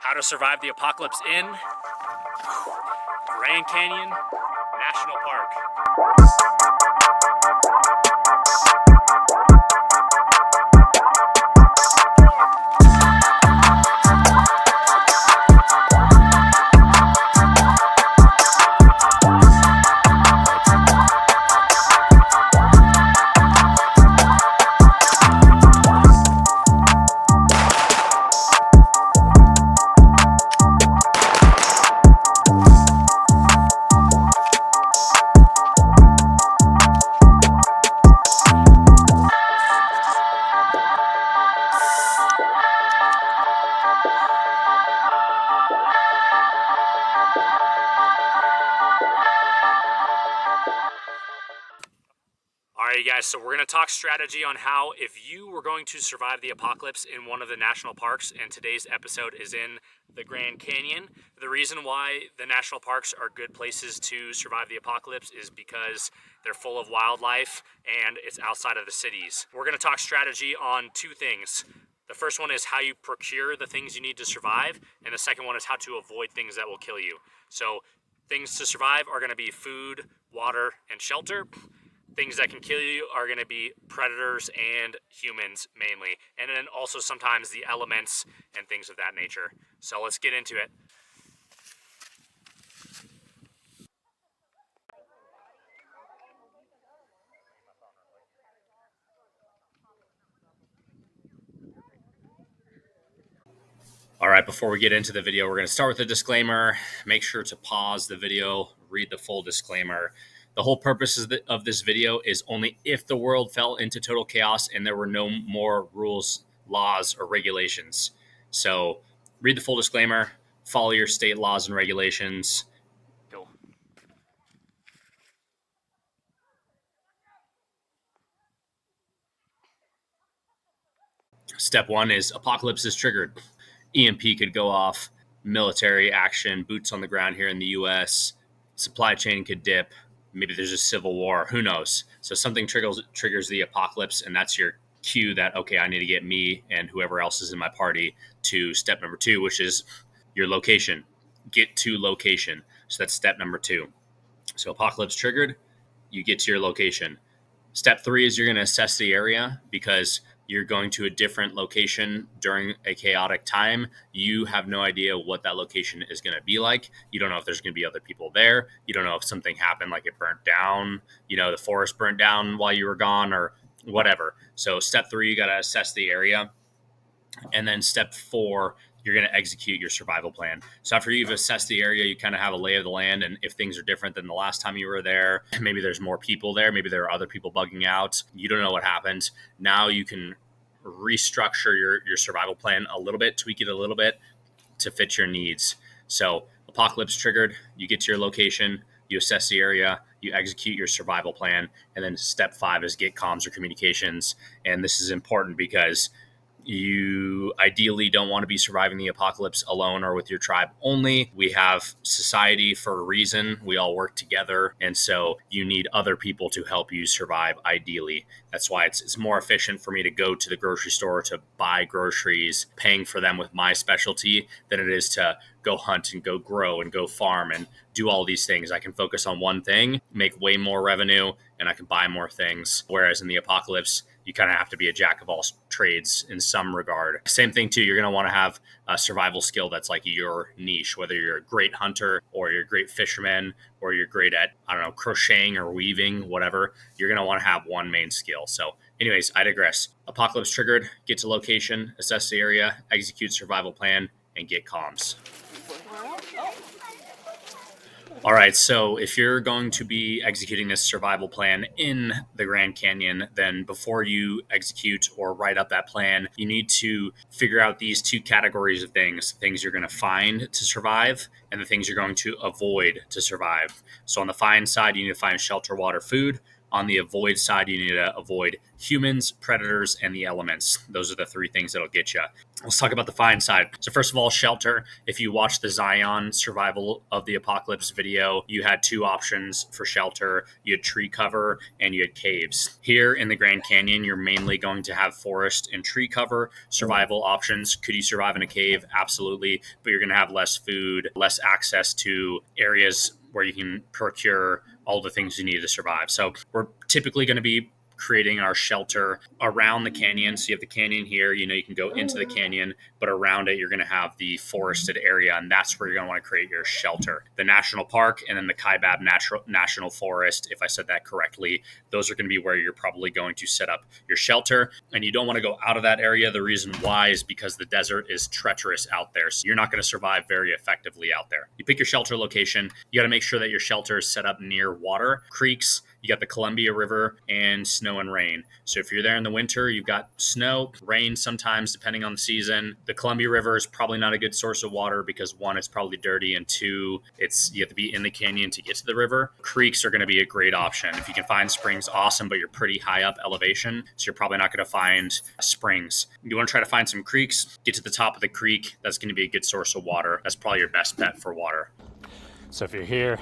How to survive the apocalypse in Grand Canyon National Park. Alright guys, so we're going to talk strategy on how if you were going to survive the apocalypse in one of the national parks, and today's episode is in the Grand Canyon. The reason why the national parks are good places to survive the apocalypse is because they're full of wildlife and it's outside of the cities. We're going to talk strategy on two things. The first one is how you procure the things you need to survive, and the second one is how to avoid things that will kill you. So things to survive are going to be food, water, and shelter. Things that can kill you are going to be predators and humans mainly, and then also sometimes the elements and things of that nature. So let's get into it. All right, before we get into the video, we're going to start with a disclaimer. Make sure to pause the video, read the full disclaimer. The whole purpose of this video is only if the world fell into total chaos and there were no more rules, laws, or regulations. So read the full disclaimer, follow your state laws and regulations. Go. Step one is apocalypse is triggered. EMP could go off, military action, boots on the ground here in the US, supply chain could dip, maybe there's a civil war, who knows? So something triggers the apocalypse, and that's your cue that, okay, I need to get me and whoever else is in my party to step number two, which is your location. Get to location. So that's step number two. So apocalypse triggered, you get to your location. Step three is you're going to assess the area because you're going to a different location during a chaotic time. You have no idea what that location is going to be like. You don't know if there's going to be other people there. You don't know if something happened, like it burnt down, the forest burnt down while you were gone or whatever. So step three, you got to assess the area. And then step four, you're going to execute your survival plan. So after you've assessed the area, you kind of have a lay of the land. And if things are different than the last time you were there, maybe there's more people there, maybe there are other people bugging out, you don't know what happened. Now you can restructure your survival plan a little bit, tweak it a little bit to fit your needs. So apocalypse triggered, you get to your location, you assess the area, you execute your survival plan. And then step five is get comms or communications. And this is important because you ideally don't want to be surviving the apocalypse alone or with your tribe only. We have society for a reason. We all work together. And so you need other people to help you survive ideally. That's why it's more efficient for me to go to the grocery store to buy groceries, paying for them with my specialty, than it is to go hunt and go grow and go farm and do all these things. I can focus on one thing, make way more revenue, and I can buy more things. Whereas in the apocalypse, you kind of have to be a jack of all trades in some regard. Same thing too, you're going to want to have a survival skill that's like your niche, whether you're a great hunter or you're a great fisherman or you're great at, crocheting or weaving, whatever. You're going to want to have one main skill. So anyways, I digress. Apocalypse triggered, get to location, assess the area, execute survival plan, and get comms. All right, so if you're going to be executing this survival plan in the Grand Canyon, then before you execute or write up that plan, you need to figure out these two categories of things you're going to find to survive and the things you're going to avoid to survive. So on the find side, you need to find shelter, water, food. On the avoid side, you need to avoid humans, predators, and the elements. Those are the three things that'll get you. Let's talk about the find side. So first of all, shelter. If you watch the Zion Survival of the Apocalypse video, you had two options for shelter. You had tree cover and you had caves. Here in the Grand Canyon, you're mainly going to have forest and tree cover survival options. Could you survive in a cave? Absolutely. But you're going to have less food, less access to areas where you can procure all the things you need to survive. So we're typically going to be creating our shelter around the canyon. So you have the canyon here, you can go into the canyon, but around it, you're going to have the forested area, and that's where you're going to want to create your shelter. The national park and then the Kaibab National Forest, if I said that correctly, those are going to be where you're probably going to set up your shelter, and you don't want to go out of that area. The reason why is because the desert is treacherous out there, so you're not going to survive very effectively out there. You pick your shelter location. You got to make sure that your shelter is set up near water, creeks. You got the Columbia River and snow and rain. So if you're there in the winter, you've got snow, rain sometimes, depending on the season. The Columbia River is probably not a good source of water because one, it's probably dirty, and two, you have to be in the canyon to get to the river. Creeks are going to be a great option. If you can find springs, awesome, but you're pretty high up elevation, so you're probably not going to find springs. You want to try to find some creeks, get to the top of the creek. That's going to be a good source of water. That's probably your best bet for water. So if you're here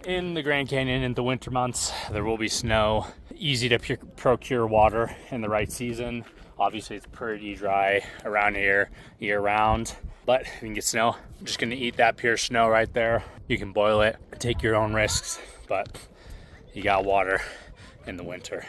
in the Grand Canyon in the winter months, there will be snow. Easy to procure water in the right season. Obviously, it's pretty dry around here year round, but you can get snow. I'm just gonna eat that pure snow right there. You can boil it, take your own risks, but you got water in the winter.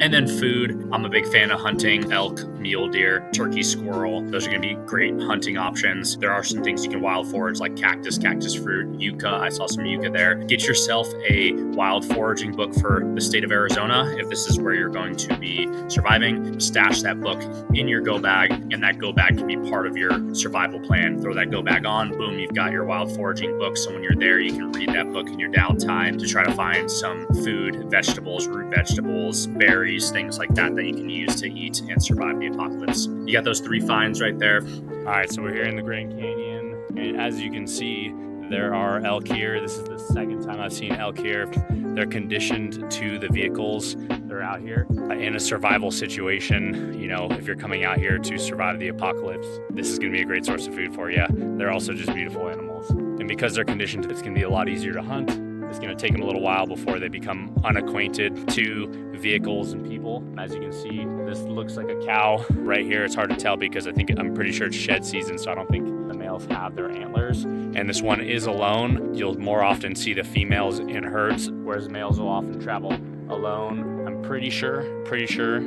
And then food. I'm a big fan of hunting elk, mule deer, turkey, squirrel. Those are going to be great hunting options. There are some things you can wild forage like cactus fruit, yucca. I saw some yucca there. Get yourself a wild foraging book for the state of Arizona. If this is where you're going to be surviving, stash that book in your go bag, and that go bag can be part of your survival plan. Throw that go bag on, boom, you've got your wild foraging book. So when you're there, you can read that book in your downtime to try to find some food, vegetables, root vegetables, berries, things like that you can use to eat and survive the apocalypse. You got those three finds right there. All right, so we're here in the Grand Canyon, and as you can see, there are elk here. This is the second time I've seen elk here. They're conditioned to the vehicles. They're out here in a survival situation. If you're coming out here to survive the apocalypse, this is going to be a great source of food for you. They're also just beautiful animals. And because they're conditioned, it's going to be a lot easier to hunt. It's going to take them a little while before they become unacquainted to vehicles and people. As you can see, this looks like a cow right here. It's hard to tell because I'm pretty sure it's shed season, so I don't think the males have their antlers. And this one is alone. You'll more often see the females in herds, whereas males will often travel alone. I'm pretty sure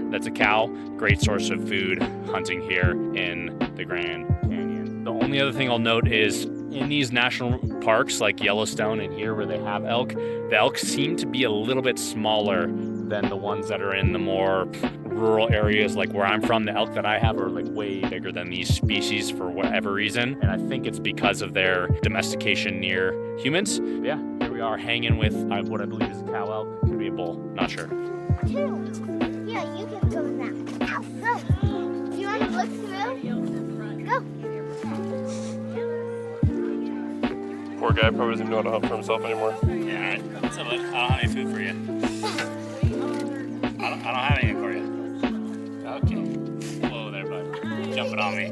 that's a cow. Great source of food hunting here in the Grand Canyon. The only other thing I'll note is in these national parks like Yellowstone and here where they have elk, the elk seem to be a little bit smaller than the ones that are in the more rural areas. Like where I'm from, the elk that I have are like way bigger than these species for whatever reason. And I think it's because of their domestication near humans. Yeah, here we are hanging with what I believe is a cow elk. Could be a bull, not sure. Two. Yeah, you can go now. Go. Do you want to look through? Go. Poor guy probably doesn't even know how to hunt for himself anymore. Yeah, what's up, bud? I don't have any food for you. I don't have anything for you. Okay. Whoa there, bud. Jumping on me.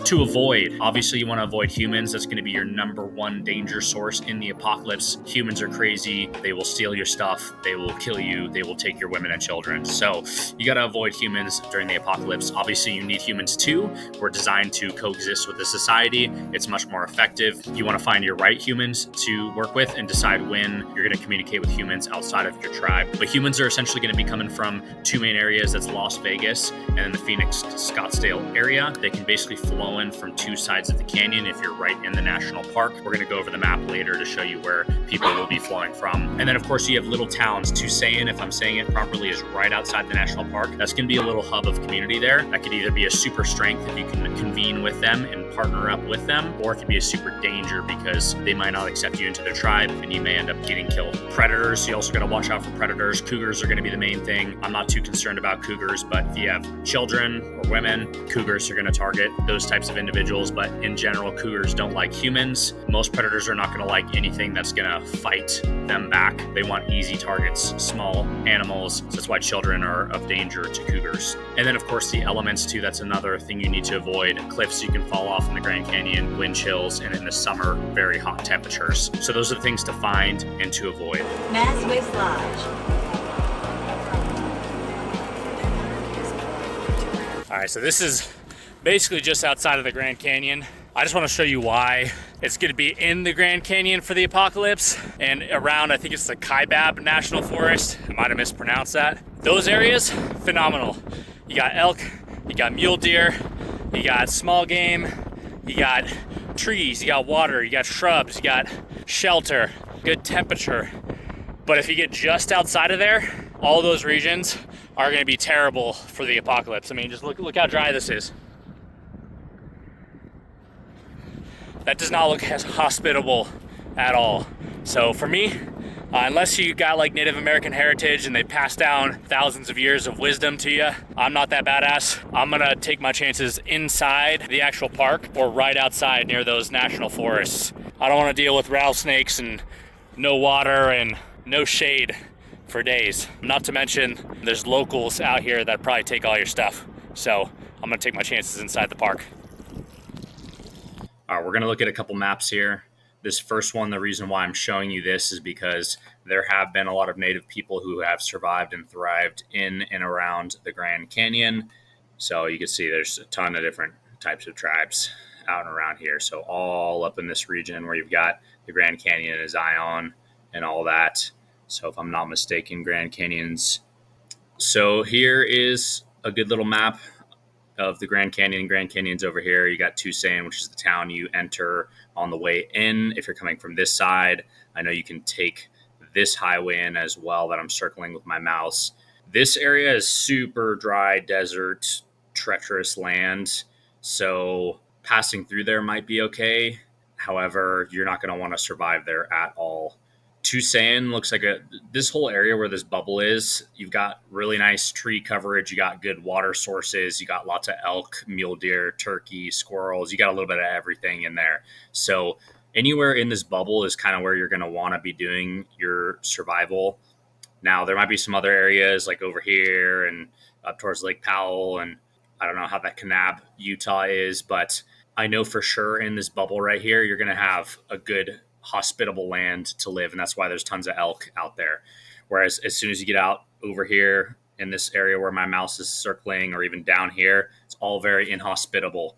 To avoid, obviously you want to avoid humans. That's going to be your number one danger source in the apocalypse. Humans are crazy. They will steal your stuff. They will kill you. They will take your women and children. So you got to avoid humans during the apocalypse. Obviously you need humans too. We're designed to coexist with the society. It's much more effective. You want to find your right humans to work with and decide when you're going to communicate with humans outside of your tribe. But humans are essentially going to be coming from two main areas. That's Las Vegas and then the Phoenix Scottsdale area. They can basically flow in from two sides of the canyon if you're right in the national park. We're going to go over the map later to show you where people will be flowing from. And then of course you have little towns. Tusayan, if I'm saying it properly, is right outside the national park. That's going to be a little hub of community there. That could either be a super strength if you can convene with them and partner up with them, or it could be a super danger because they might not accept you into their tribe and you may end up getting killed. Predators, you also got to watch out for predators. Cougars are going to be the main thing. I'm not too concerned about cougars, but if you have children or women, cougars are going to target those types types of individuals, but in general, cougars don't like humans. Most predators are not going to like anything that's going to fight them back. They want easy targets, small animals. So that's why children are of danger to cougars. And then, of course, the elements too. That's another thing you need to avoid. Cliffs you can fall off in the Grand Canyon, wind chills, and in the summer, very hot temperatures. So those are the things to find and to avoid. Mass Waste Lodge. All right, so this is basically just outside of the Grand Canyon. I just want to show you why it's going to be in the Grand Canyon for the apocalypse and around, I think it's the Kaibab National Forest. I might have mispronounced that. Those areas, phenomenal. You got elk, you got mule deer, you got small game, you got trees, you got water, you got shrubs, you got shelter, good temperature. But if you get just outside of there, all those regions are going to be terrible for the apocalypse. I mean, just look how dry this is. That does not look as hospitable at all. So for me, unless you got like Native American heritage and they passed down thousands of years of wisdom to you, I'm not that badass. I'm gonna take my chances inside the actual park or right outside near those national forests. I don't want to deal with rattlesnakes and no water and no shade for days. Not to mention there's locals out here that probably take all your stuff. So I'm gonna take my chances inside the park. All right, we're gonna look at a couple maps here. This first one, the reason why I'm showing you this is because there have been a lot of native people who have survived and thrived in and around the Grand Canyon. So you can see there's a ton of different types of tribes out and around here. So all up in this region where you've got the Grand Canyon and Zion and all that. So if I'm not mistaken, Grand Canyons. So here is a good little map of the Grand Canyon. Grand Canyon's over here. You got Tucson, which is the town you enter on the way in. If you're coming from this side, I know you can take this highway in as well that I'm circling with my mouse. This area is super dry, desert, treacherous land. So passing through there might be okay. However, you're not going to want to survive there at all. Tucson looks like this whole area where this bubble is, you've got really nice tree coverage. You got good water sources. You got lots of elk, mule deer, turkey, squirrels. You got a little bit of everything in there. So anywhere in this bubble is kind of where you're going to want to be doing your survival. Now, there might be some other areas like over here and up towards Lake Powell. And I don't know how that Kanab, Utah is, but I know for sure in this bubble right here, you're going to have a good hospitable land to live, and that's why there's tons of elk out there. Whereas as soon as you get out over here in this area where my mouse is circling, or even down here, it's all very inhospitable.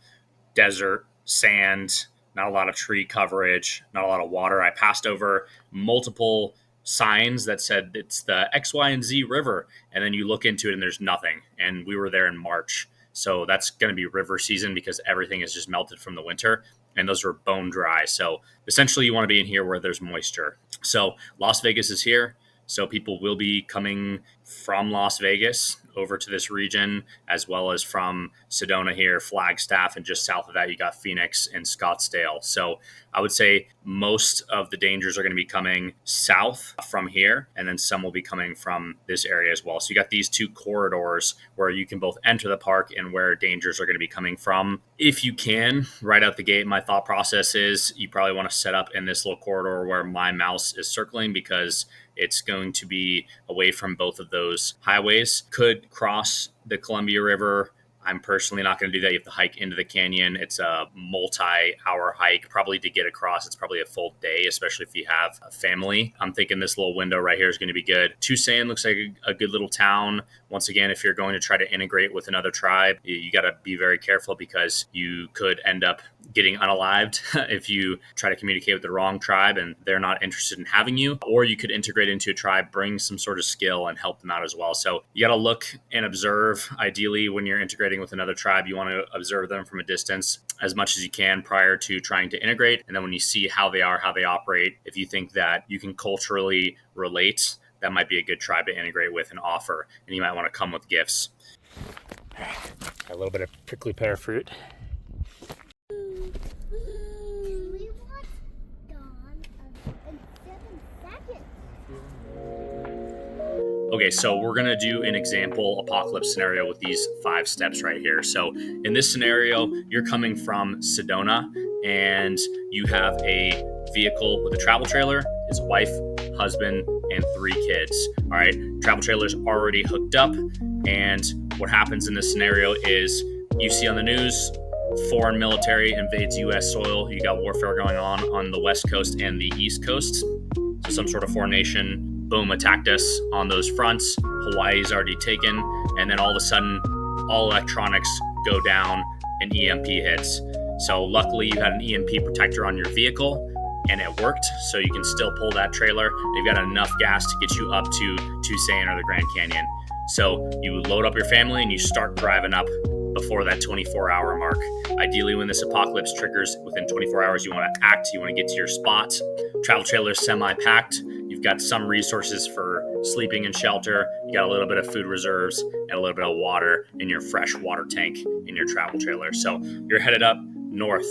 Desert, sand, not a lot of tree coverage, not a lot of water. I passed over multiple signs that said it's the X, Y, and Z river, and then you look into it and there's nothing. And we were there in March. So that's going to be river season because everything is just melted from the winter. And those are bone dry. So essentially you want to be in here where there's moisture. So Las Vegas is here. So people will be coming from Las Vegas over to this region, as well as from Sedona here, Flagstaff, and just south of that, you got Phoenix and Scottsdale. So I would say most of the dangers are going to be coming south from here, and then some will be coming from this area as well. So you got these two corridors where you can both enter the park and where dangers are going to be coming from. If you can, right out the gate, my thought process is you probably want to set up in this little corridor where my mouse is circling, because it's going to be away from both of those highways. Could cross the Columbia River. I'm personally not going to do that. You have to hike into the canyon. It's a multi-hour hike, probably to get across. It's probably a full day, especially if you have a family. I'm thinking this little window right here is going to be good. Tucson looks like a good little town. Once again, if you're going to try to integrate with another tribe, you got to be very careful, because you could end up getting unalived if you try to communicate with the wrong tribe and they're not interested in having you. Or you could integrate into a tribe, bring some sort of skill, and help them out as well. So you got to look and observe. Ideally, when you're integrating with another tribe, you want to observe them from a distance as much as you can prior to trying to integrate. And then when you see how they are, how they operate, if you think that you can culturally relate, that might be a good tribe to integrate with and offer. And you might want to come with gifts. Got a little bit of prickly pear fruit. We watched Dawn in 7 seconds. Okay, so we're going to do an example apocalypse scenario with these 5 steps right here. So in this scenario, you're coming from Sedona and you have a vehicle with a travel trailer. It's a wife, husband, and 3 kids. All right, travel trailer's already hooked up. And what happens in this scenario is you see on the news, foreign military invades U.S. soil. You got warfare going on the West Coast and the East Coast. So some sort of foreign nation, boom, attacked us on those fronts. Hawaii's already taken. And then all of a sudden, all electronics go down and EMP hits. So luckily you had an EMP protector on your vehicle and it worked. So you can still pull that trailer. You've got enough gas to get you up to Tucson or the Grand Canyon. So you load up your family and you start driving up before that 24-hour mark. Ideally, when this apocalypse triggers, within 24 hours, you want to act. You want to get to your spot. Travel trailer is semi-packed. You've got some resources for sleeping and shelter. You got a little bit of food reserves and a little bit of water in your fresh water tank in your travel trailer. So you're headed up north.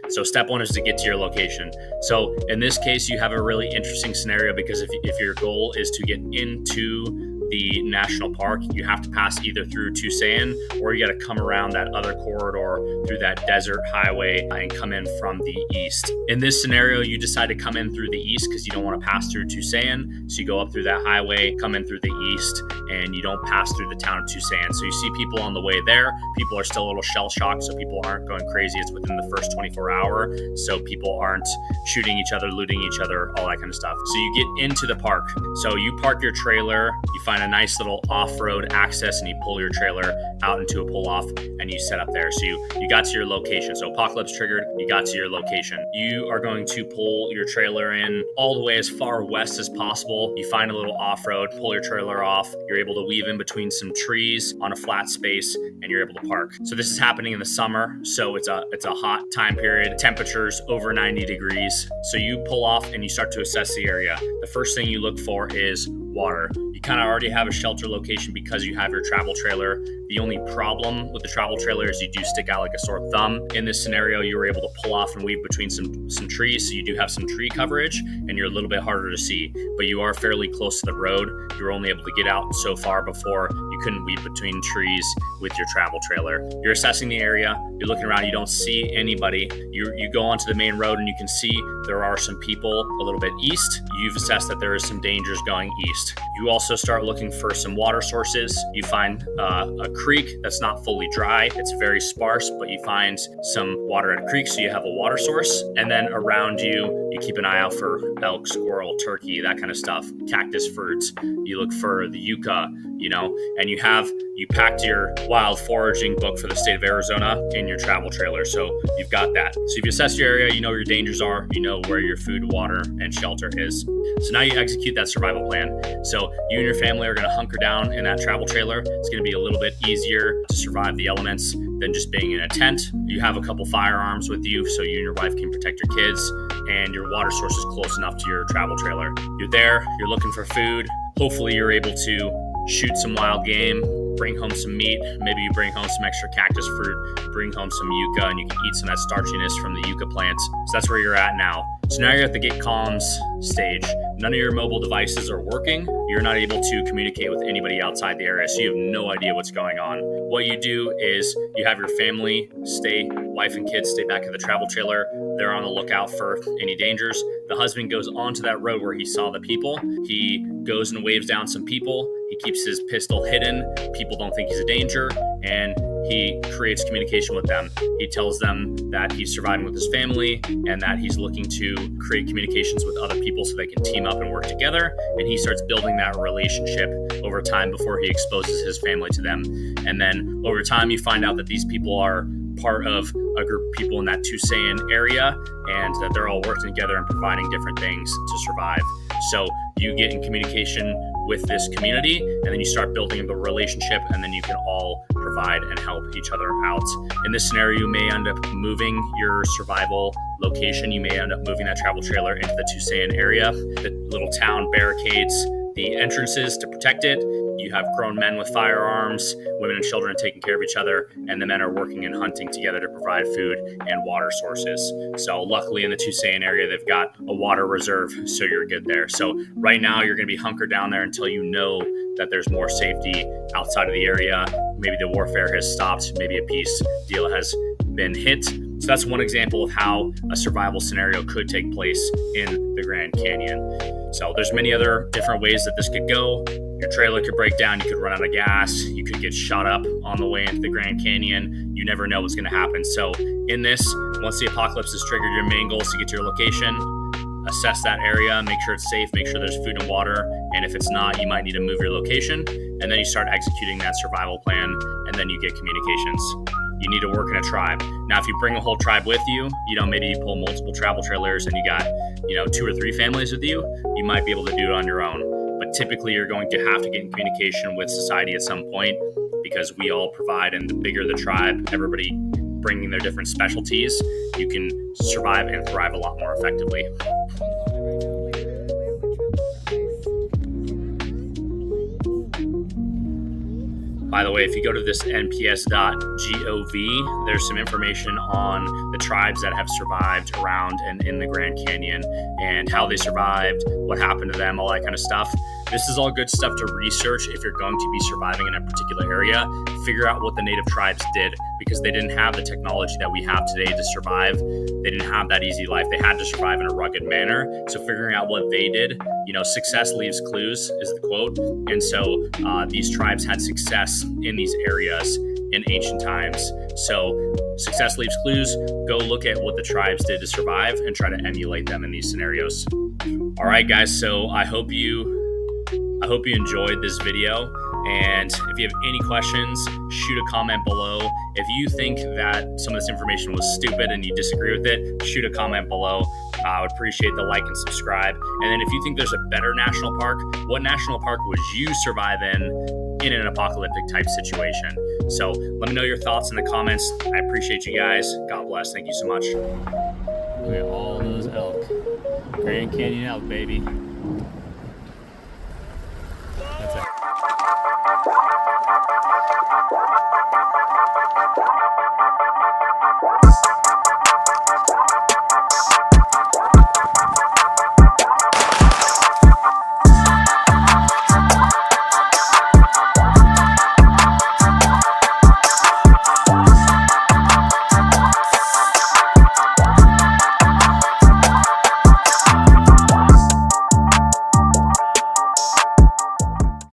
So step 1 is to get to your location. So in this case, you have a really interesting scenario because if your goal is to get into the national park, you have to pass either through Tucson or you got to come around that other corridor through that desert highway and come in from the east. In this scenario, you decide to come in through the east because you don't want to pass through Tucson. So you go up through that highway, come in through the east, and you don't pass through the town of Tucson. So you see people on the way there. People are still a little shell shocked, so people aren't going crazy. It's within the first 24 hour, so people aren't shooting each other, looting each other, all that kind of stuff. So you get into the park. So you park your trailer, you find a nice little off-road access and you pull your trailer out into a pull-off and you set up there. So you got to your location. So apocalypse triggered, you got to your location. You are going to pull your trailer in all the way as far west as possible. You find a little off-road, pull your trailer off. You're able to weave in between some trees on a flat space and you're able to park. So this is happening in the summer. So it's a hot time period. Temperatures over 90 degrees. So you pull off and you start to assess the area. The first thing you look for is water. You kind of already have a shelter location because you have your travel trailer. The only problem with the travel trailer is you do stick out like a sore thumb. In this scenario, you were able to pull off and weave between some trees, so you do have some tree coverage and you're a little bit harder to see, but you are fairly close to the road. You're only able to get out so far before you couldn't weave between trees with your travel trailer. You're assessing the area, you're looking around, you don't see anybody. You go onto the main road and you can see there are some people a little bit east. You've assessed that there is some dangers going east. You also start looking for some water sources. You find a creek that's not fully dry. It's very sparse, but you find some water at a creek, so you have a water source. And then around you, you keep an eye out for elk, squirrel, turkey, that kind of stuff, cactus fruits. You look for the yucca, and you packed your wild foraging book for the state of Arizona in your travel trailer. So you've got that. So if you assess your area, you know where your dangers are, you know where your food, water, and shelter is. So now you execute that survival plan. So you and your family are going to hunker down in that travel trailer. It's going to be a little bit easier to survive the elements than just being in a tent. You have a couple firearms with you so you and your wife can protect your kids, and your water source is close enough to your travel trailer. You're there, you're looking for food. Hopefully you're able to shoot some wild game, bring home some meat. Maybe you bring home some extra cactus fruit, bring home some yucca, and you can eat some of that starchiness from the yucca plants. So that's where you're at now. So now you're at the get comms stage. None of your mobile devices are working. You're not able to communicate with anybody outside the area, so you have no idea what's going on. What you do is you have your family wife and kids stay back at the travel trailer. They're on the lookout for any dangers. The husband goes onto that road where he saw the people. He goes and waves down some people. He keeps his pistol hidden. People don't think he's a danger, and he creates communication with them. He tells them that he's surviving with his family and that he's looking to create communications with other people so they can team up and work together. And he starts building that relationship over time before he exposes his family to them. And then over time, you find out that these people are part of a group of people in that Tucson area and that they're all working together and providing different things to survive. So you get in communication with this community, and then you start building the relationship, and then you can all provide and help each other out. In this scenario, you may end up moving your survival location. You may end up moving that travel trailer into the Tucson area. The little town barricades the entrances to protect it. You have grown men with firearms, women and children taking care of each other, and the men are working and hunting together to provide food and water sources. So luckily in the Tusayan area, they've got a water reserve, so you're good there. So right now you're going to be hunkered down there until you know that there's more safety outside of the area. Maybe the warfare has stopped, maybe a peace deal has been hit. So that's one example of how a survival scenario could take place in the Grand Canyon. So there's many other different ways that this could go. Your trailer could break down, you could run out of gas, you could get shot up on the way into the Grand Canyon. You never know what's going to happen. So in this, once the apocalypse is triggered, your main goal is to get to your location, assess that area, make sure it's safe, make sure there's food and water, and if it's not, you might need to move your location, and then you start executing that survival plan, and then you get communications. You need to work in a tribe. Now, if you bring a whole tribe with you, maybe you pull multiple travel trailers and you got, 2 or 3 families with you, you might be able to do it on your own. But typically you're going to have to get in communication with society at some point because we all provide, and the bigger the tribe, everybody bringing their different specialties, you can survive and thrive a lot more effectively. By the way, if you go to this nps.gov, there's some information on the tribes that have survived around and in the Grand Canyon and how they survived, what happened to them, all that kind of stuff. This is all good stuff to research if you're going to be surviving in a particular area. Figure out what the native tribes did because they didn't have the technology that we have today to survive. They didn't have that easy life. They had to survive in a rugged manner. So figuring out what they did, success leaves clues is the quote. And so these tribes had success in these areas in ancient times. So success leaves clues. Go look at what the tribes did to survive and try to emulate them in these scenarios. All right, guys. So I hope you enjoyed this video. And if you have any questions, shoot a comment below. If you think that some of this information was stupid and you disagree with it, shoot a comment below. I would appreciate the like and subscribe. And then if you think there's a better national park, what national park would you survive in an apocalyptic type situation? So let me know your thoughts in the comments. I appreciate you guys. God bless. Thank you so much. Look at all those elk. Grand Canyon elk, baby. That's it.